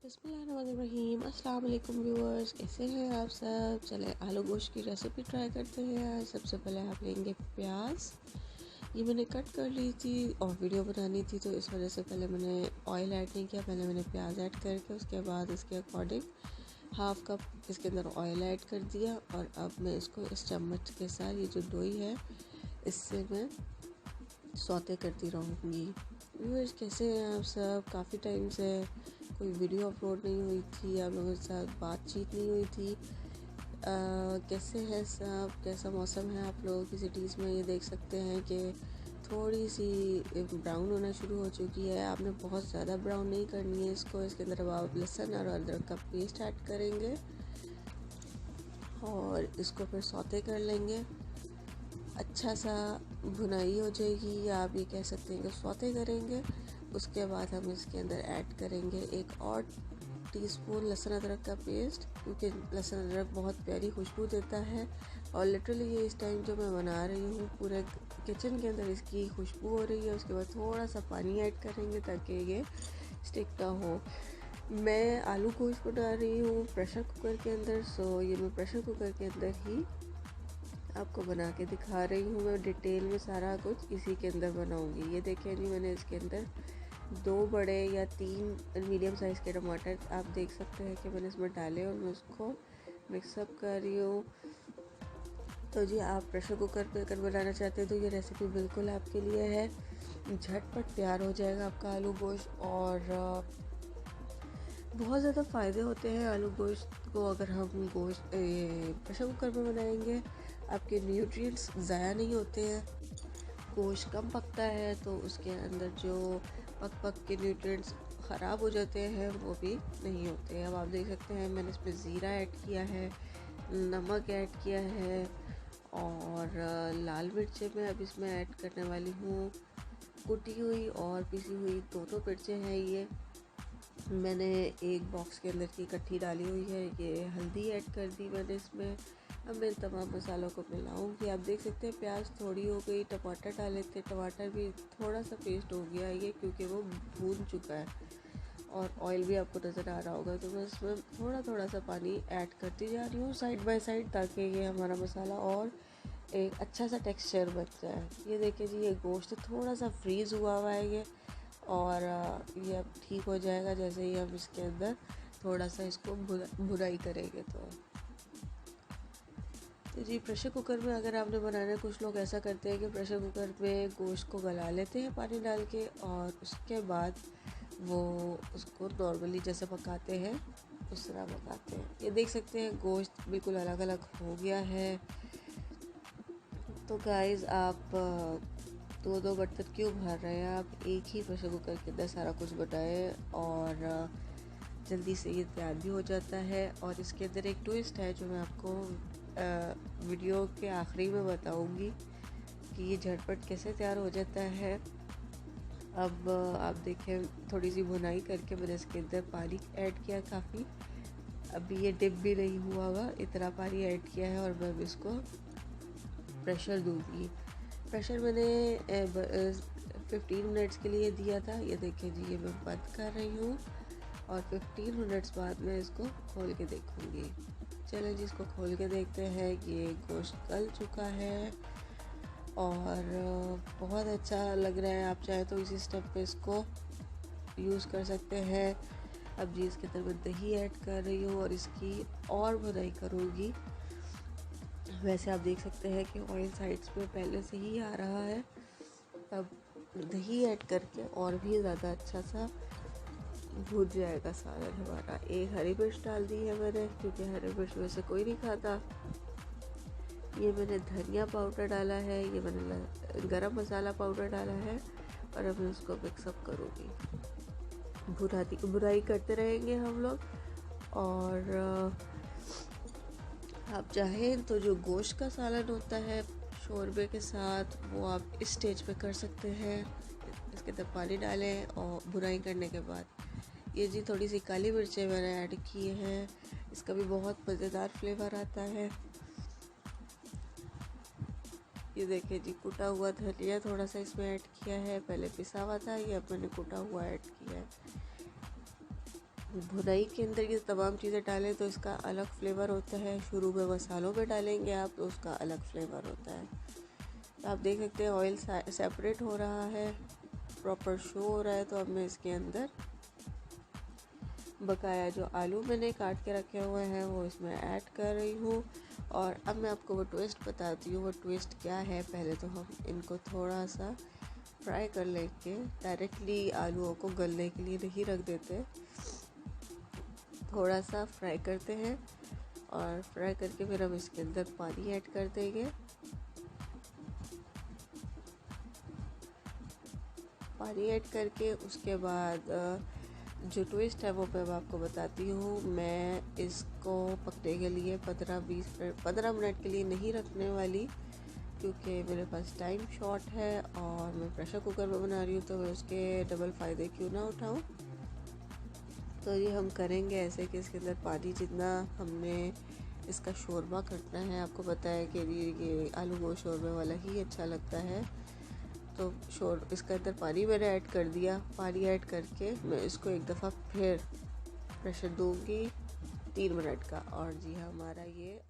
बिस्मिल्लाहिर्रहमानिर्रहीम। अस्सलाम वालेकुम व्यूअर्स, कैसे हैं आप सब। चले आलू गोश्त की रेसिपी ट्राई करते हैं। आज सबसे पहले आप लेंगे प्याज। ये मैंने कट कर ली थी और वीडियो बनानी थी, तो इस वजह से पहले मैंने ऑयल ऐड नहीं किया। पहले मैंने प्याज ऐड करके उसके बाद इसके अकॉर्डिंग हाफ़ कप इसके अंदर ऑयल ऐड कर दिया। और अब मैं इसको इस चम्मच के साथ, ये जो डोई है, इससे मैं सौते करती रहूँगी। व्यूअर्स, कैसे हैं आप सब। काफ़ी टाइम से कोई वीडियो अपलोड नहीं हुई थी, आप लोगों के साथ बातचीत नहीं हुई थी। कैसे हैं सब, कैसा मौसम है आप लोगों की सिटीज़ में। ये देख सकते हैं कि थोड़ी सी ब्राउन होना शुरू हो चुकी है। आपने बहुत ज़्यादा ब्राउन नहीं करनी है इसको। इसके अंदर अब आप लहसुन और अदरक का पेस्ट ऐड करेंगे और इसको फिर सौते कर लेंगे। अच्छा सा भुनाई हो जाएगी, या आप ये कह सकते हैं कि सौते करेंगे। उसके बाद हम इसके अंदर ऐड करेंगे 1 और टीस्पून लहसुन अदरक का पेस्ट, क्योंकि लहसुन अदरक बहुत प्यारी खुशबू देता है। और लिटरली ये इस टाइम जो मैं बना रही हूँ, पूरे किचन के अंदर इसकी खुशबू हो रही है। उसके बाद थोड़ा सा पानी ऐड करेंगे ताकि ये स्टिक ना हो। मैं आलू गोश्त बना रही हूँ प्रेशर कुकर के अंदर, सो ये मैं प्रेशर कुकर के अंदर ही आपको बना के दिखा रही हूँ। मैं डिटेल में सारा कुछ इसी के अंदर बनाऊँगी। ये देखें जी, मैंने इसके अंदर 2 बड़े या 3 मीडियम साइज़ के टमाटर आप देख सकते हैं कि मैंने इसमें डाले और मैं उसको मिक्सअप कर रही हूँ। तो जी, आप प्रेशर कुकर पे अगर बनाना चाहते हैं तो ये रेसिपी बिल्कुल आपके लिए है। झटपट तैयार हो जाएगा आपका आलू गोश्त। और बहुत ज़्यादा फ़ायदे होते हैं आलू गोश्त को अगर हम गोश्त प्रेशर कुकर में बनाएंगे। आपके न्यूट्रिएंट्स ज़ाया नहीं होते हैं। गोश्त कम पकता है तो उसके अंदर जो पक के न्यूट्रिएंट्स ख़राब हो जाते हैं वो भी नहीं होते हैं। अब आप देख सकते हैं मैंने इसमें ज़ीरा ऐड किया है, नमक ऐड किया है और लाल मिर्चें मैं अब इसमें ऐड करने वाली हूँ। कुटी हुई और पिसी हुई दोनों मिर्चें हैं। ये मैंने एक बॉक्स के अंदर की इकट्ठी डाली हुई है। ये हल्दी ऐड कर दी मैंने इसमें। अब मैं तमाम मसालों को मिलाऊंगी। आप देख सकते हैं प्याज थोड़ी हो गई, टमाटर डाले थे, टमाटर भी थोड़ा सा पेस्ट हो गया ये, क्योंकि वो भून चुका है। और ऑयल भी आपको नज़र आ रहा होगा, तो मैं इसमें थोड़ा सा पानी ऐड करती जा रही हूँ साइड बाय साइड, ताकि ये हमारा मसाला और एक अच्छा सा टेक्सचर बन जाए। ये देखिए जी, ये गोश्त थोड़ा सा फ्रीज़ हुआ हुआ है ये, और ये अब ठीक हो जाएगा जैसे ही हम इसके अंदर थोड़ा सा इसको भुनाई करेंगे। तो जी, प्रेशर कुकर में अगर आपने बनाना है, कुछ लोग ऐसा करते हैं कि प्रेशर कुकर में गोश्त को गला लेते हैं पानी डाल के, और उसके बाद वो उसको नॉर्मली जैसे पकाते हैं उस तरह पकाते हैं। ये देख सकते हैं गोश्त बिल्कुल अलग अलग हो गया है। तो गाइज़, आप 2-2 बर्तन क्यों भर रहे हैं। आप एक ही प्रेशर कुकर के अंदर सारा कुछ बनाएं और जल्दी से ये तैयार भी हो जाता है। और इसके अंदर एक ट्विस्ट है जो मैं आपको वीडियो के आखिरी में बताऊंगी कि ये झटपट कैसे तैयार हो जाता है। अब आप देखें, थोड़ी सी भुनाई करके मैंने इसके अंदर पानी ऐड किया काफ़ी। अभी ये डिप भी नहीं हुआ हुआ, इतना पानी ऐड किया है और मैं इसको प्रेशर दूंगी। प्रेशर मैंने 15 मिनट्स के लिए दिया था। ये देखिए जी, ये मैं बंद कर रही हूँ और 15 मिनट्स बाद मैं इसको खोल के देखूँगी। चलें जी, इसको खोल के देखते हैं। ये गोश्त गल चुका है और बहुत अच्छा लग रहा है। आप चाहे तो इसी स्टेप पे इसको यूज़ कर सकते हैं। अब जी, इसके अंदर मैं दही ऐड कर रही हूँ और इसकी और भुनाई करूँगी। वैसे आप देख सकते हैं कि ऑयल साइड्स पे पहले से ही आ रहा है। अब दही ऐड करके और भी ज़्यादा अच्छा सा भून जाएगा सालन हमारा। एक हरी मिर्च डाल दी है मैंने, क्योंकि हरी मिर्च वैसे कोई नहीं खाता। ये मैंने धनिया पाउडर डाला है, ये मैंने गरम मसाला पाउडर डाला है। और अब मैं उसको मिक्सअप करूँगी। बुराई करते रहेंगे हम लोग। और आप चाहें तो जो गोश्त का सालन होता है शोरबे के साथ, वो आप इस स्टेज पे कर सकते हैं। इसके अंदर पानी डालें और भुनाई करने के बाद ये जी थोड़ी सी काली मिर्चें मैंने ऐड की हैं। इसका भी बहुत मज़ेदार फ्लेवर आता है। ये देखिए जी, कुटा हुआ धनिया थोड़ा सा इसमें ऐड किया है। पहले पिसा हुआ था, ये अब मैंने कुटा हुआ ऐड किया है। भुनाई के अंदर ये तमाम चीज़ें डालें तो इसका अलग फ्लेवर होता है। शुरू में मसालों में डालेंगे आप तो उसका अलग फ्लेवर होता है। तो आप देख सकते हैं ऑयल सेपरेट हो रहा है, प्रॉपर शो हो रहा है। तो अब मैं इसके अंदर बकाया जो आलू मैंने काट के रखे हुए हैं वो इसमें ऐड कर रही हूँ। और अब मैं आपको वो ट्विस्ट बताती हूँ। वो ट्विस्ट क्या है, पहले तो हम इनको थोड़ा सा फ्राई कर लेंगे। डायरेक्टली आलूओं को गलने के लिए नहीं रख देते, थोड़ा सा फ्राई करते हैं। और फ्राई करके फिर हम इसके अंदर पानी ऐड कर देंगे। पानी ऐड करके उसके बाद जो ट्विस्ट है वो मैं आपको बताती हूँ। मैं इसको पकने के लिए 15 मिनट के लिए नहीं रखने वाली, क्योंकि मेरे पास टाइम शॉर्ट है और मैं प्रेशर कुकर में बना रही हूँ, तो मैं उसके डबल फ़ायदे क्यों ना उठाऊँ। तो ये हम करेंगे ऐसे कि इसके अंदर पानी जितना हमने इसका शोरबा करना है, आपको पता है कि ये आलू गोश्त शोरबे वाला ही अच्छा लगता है। तो इसके अंदर पानी मैंने ऐड कर दिया। पानी ऐड करके मैं इसको एक दफ़ा फिर प्रेशर दूंगी 3 मिनट का। और जी हाँ, हमारा ये